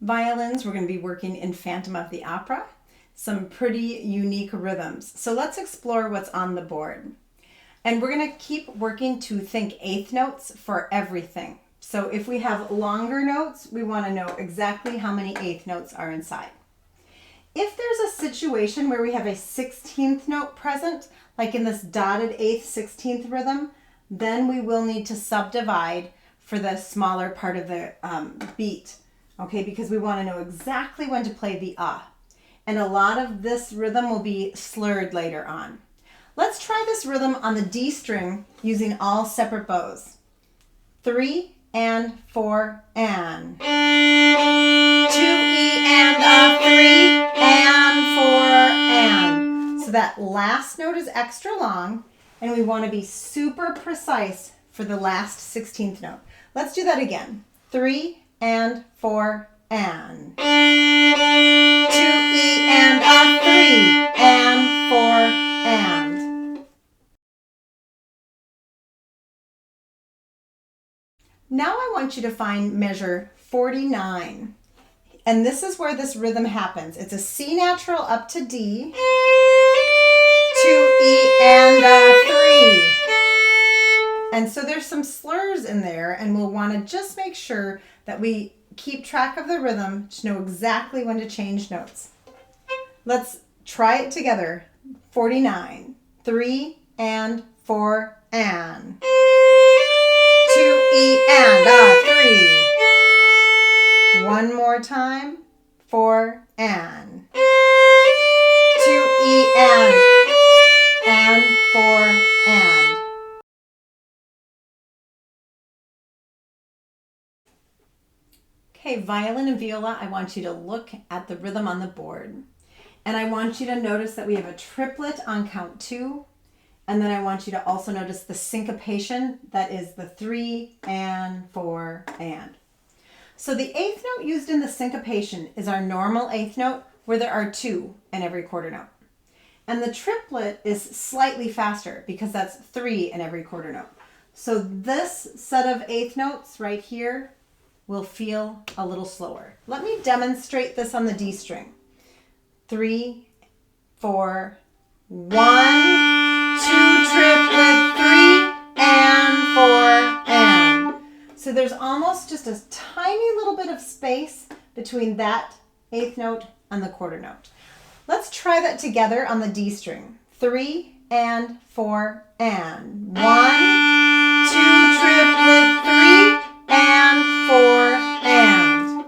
Violins, we're going to be working in Phantom of the Opera, some pretty unique rhythms. So let's explore what's on the board. And we're going to keep working to think eighth notes for everything. So if we have longer notes, we want to know exactly how many eighth notes are inside. If there's a situation where we have a 16th note present, like in this dotted 8th, 16th rhythm, then we will need to subdivide for the smaller part of the beat, okay? Because we want to know exactly when to play the And a lot of this rhythm will be slurred later on. Let's try this rhythm on the D string using all separate bows. 3 and 4 and. 2 E and a 3 and 4 and. So that last note is extra long and we want to be super precise for the last 16th note. Let's do that again. 3 and 4 and. 2 E and a 3 and 4 and. Now I want you to find measure 49. And this is where this rhythm happens. It's a C natural up to D, 2 E and a 3. And so there's some slurs in there, and we'll want to just make sure that we keep track of the rhythm to know exactly when to change notes. Let's try it together. 49. 3 and 4 and. 2 E and a 3. One more time. 4 and. 2 E and 4 and. Okay, violin and viola, I want you to look at the rhythm on the board. And I want you to notice that we have a triplet on count 2. And then I want you to also notice the syncopation, that is the 3 and 4 and. So the eighth note used in the syncopation is our normal eighth note where there are 2 in every quarter note. And the triplet is slightly faster because that's 3 in every quarter note. So this set of eighth notes right here will feel a little slower. Let me demonstrate this on the D string. 3, 4, 1, 2 triplet, 3 and 4 and. So there's almost just a tiny little bit of space between that eighth note and the quarter note. Let's try that together on the D string. 3 and 4 and. 1, 2 triplet, 3 and 4 and.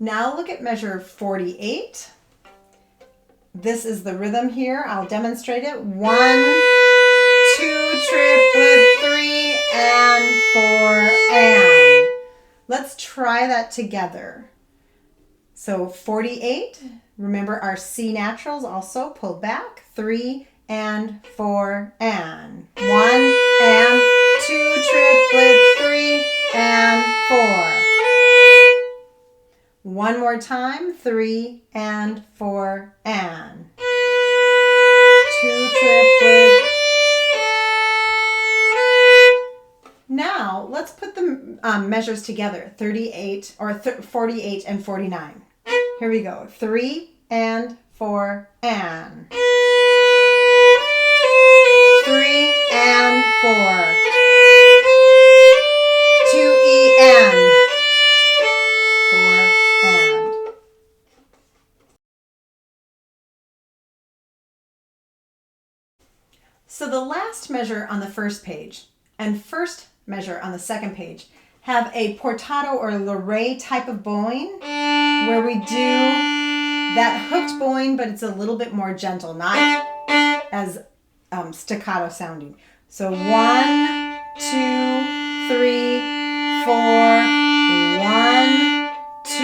Now look at measure 48. This is the rhythm here. I'll demonstrate it. 1, 2 triplet, 3 and 4 and. Let's try that together. So 48, remember our C naturals also pulled back. 3 and 4 and. 1 and 2 triplet, 3 and 4. One more time. 3 and 4 and. 2 triplet. Now let's put the measures together. 38 or 48 and 49. Here we go. 3 and 4 and. 3 and 4. 2 E and 4 and. So the last measure on the first page and first measure on the second page have a portato or loré type of bowing where we do that hooked bowing, but it's a little bit more gentle, not as staccato sounding. So 1, 2, 3, 4, 1, 2,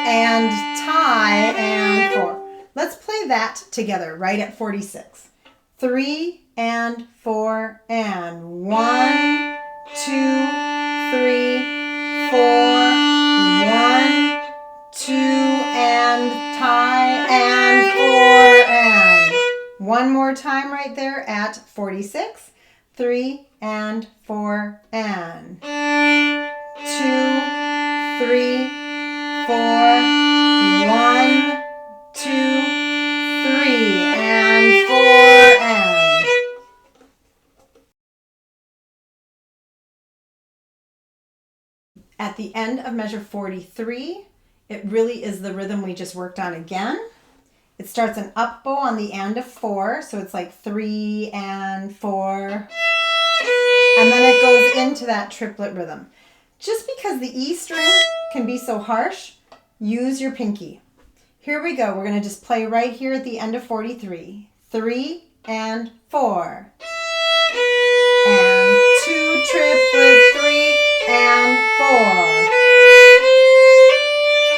and tie, and 4. Let's play that together right at 46. 3 and 4 and. 1, 2, 3, 4, 1, 2, and tie, and 4 and. One more time right there at 46. 3, and 4, and 2, 3, 4, 1, 2, 3, and 4, and. At the end of measure 43, it really is the rhythm we just worked on again. It starts an up bow on the and of 4, so it's like 3 and 4. And then it goes into that triplet rhythm. Just because the E string can be so harsh, use your pinky. Here we go. We're going to just play right here at the end of 43. 3 and 4. And 2 triplet, 3 and 4.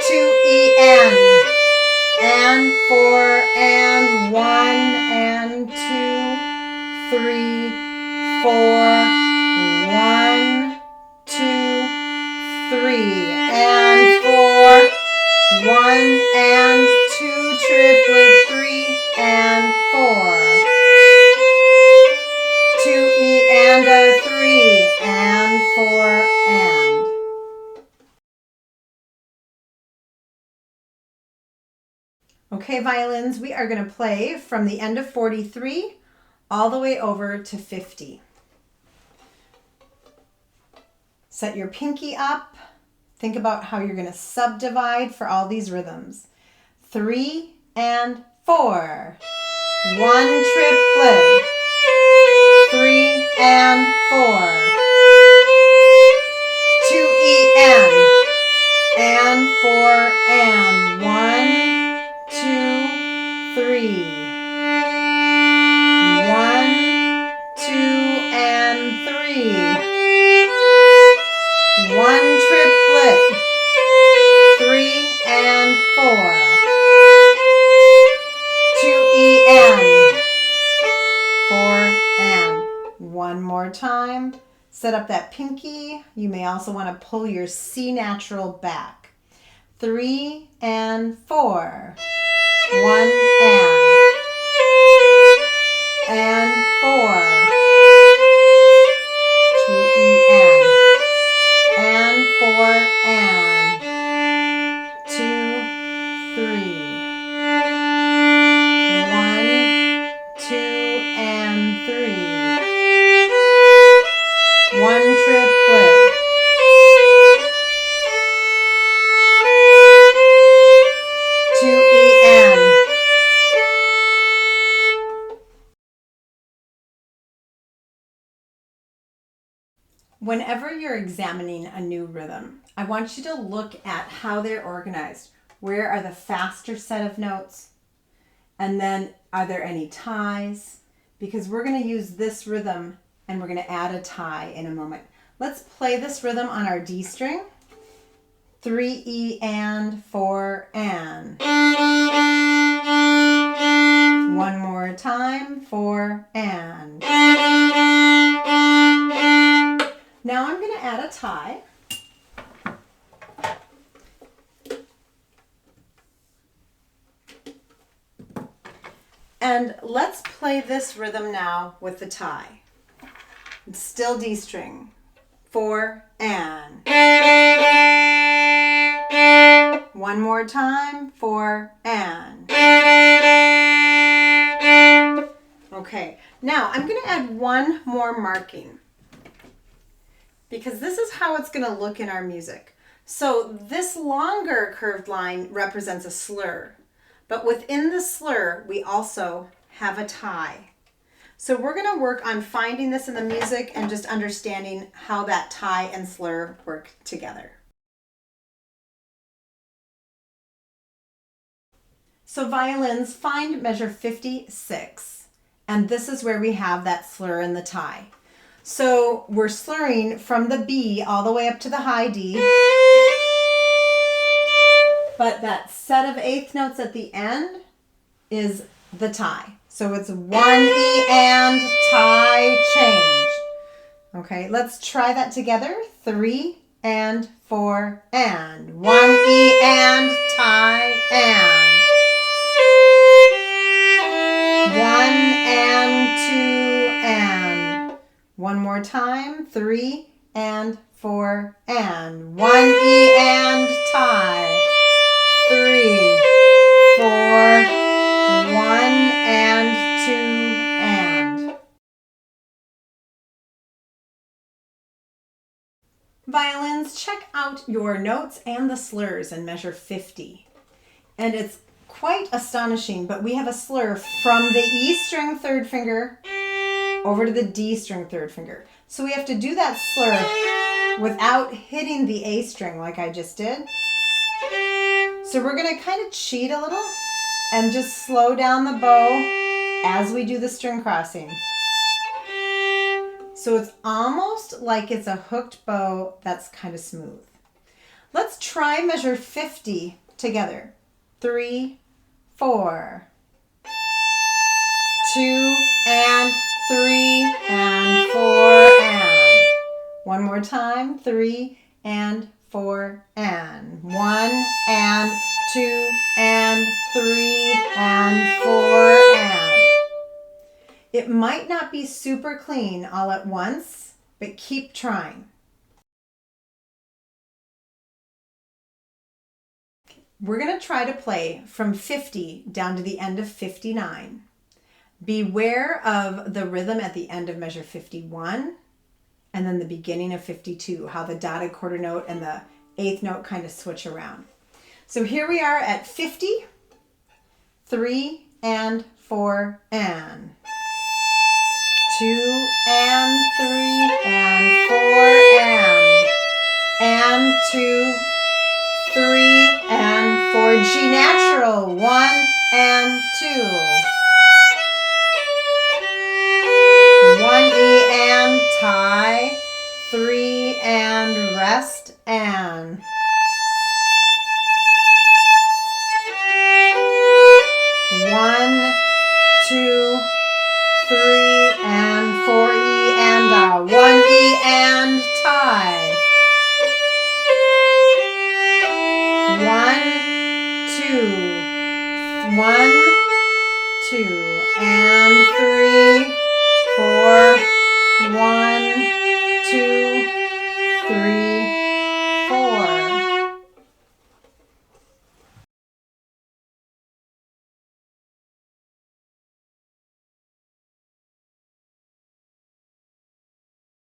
2 E and 4 and 1 and 2, 3, 4. 1, 2, 3 and 4. 1 and 2 triplet, 3 and 4. 2 E and a 3 and 4 and. Okay, violins, we are going to play from the end of 43 all the way over to 50. Set your pinky up. Think about how you're going to subdivide for all these rhythms. 3 and 4. 1 triplet. 3 and 4. 2 E and 4 and 1, 2, 3. 1, 2 and 3. 1 triplet, 3 and 4. 2 E and 4 and. One more time. Set up that pinky. You may also want to pull your C natural back. 3 and 4. 1 and 4. 2 E and 4 and 2, 3. 1, 2 and 3. 1 triplet. 2 E and. Whenever you're examining a new rhythm, I want you to look at how they're organized. Where are the faster set of notes? And then are there any ties? Because we're going to use this rhythm and we're going to add a tie in a moment. Let's play this rhythm on our D string. 3 E and 4 and. One more time, 4 and. Now I'm going to add a tie. And let's play this rhythm now with the tie. It's still D string. 4 and. One more time, 4 and. Okay, now I'm going to add one more marking, because this is how it's going to look in our music. So this longer curved line represents a slur, but within the slur, we also have a tie. So we're going to work on finding this in the music and just understanding how that tie and slur work together. So violins, find measure 56, and this is where we have that slur and the tie. So we're slurring from the B all the way up to the high D. But that set of eighth notes at the end is the tie. So it's 1 E and tie change. Okay, let's try that together. 3 and 4 and. 1 E and tie and. 1 and 2 and. One more time. 3 and 4 and 1 E and tie. 3, 4, 1 and 2 and. Violins, check out your notes and the slurs in measure 50. And it's quite astonishing, but we have a slur from the E string third finger over to the D string third finger. So we have to do that slur without hitting the A string like I just did. So we're going to kind of cheat a little and just slow down the bow as we do the string crossing. So it's almost like it's a hooked bow that's kind of smooth. Let's try measure 50 together. 3, 4. 2 and 3 and 4 and. One more time. 3 and 4 and. 1 and 2 and 3 and 4 and. It might not be super clean all at once, but keep trying. We're going to try to play from 50 down to the end of 59. Beware of the rhythm at the end of measure 51 and then the beginning of 52, how the dotted quarter note and the eighth note kind of switch around. So here we are at 50, 3 and 4 and. 2 and 3 and 4 and 2, 3 and 4, G natural, 1 and 2, 1 E and tie, 3 and rest and. 1, 2, 3 and 4 E and 1 E and tie. 1, 2, 1, 2 and 3, 4, 1, 2, 3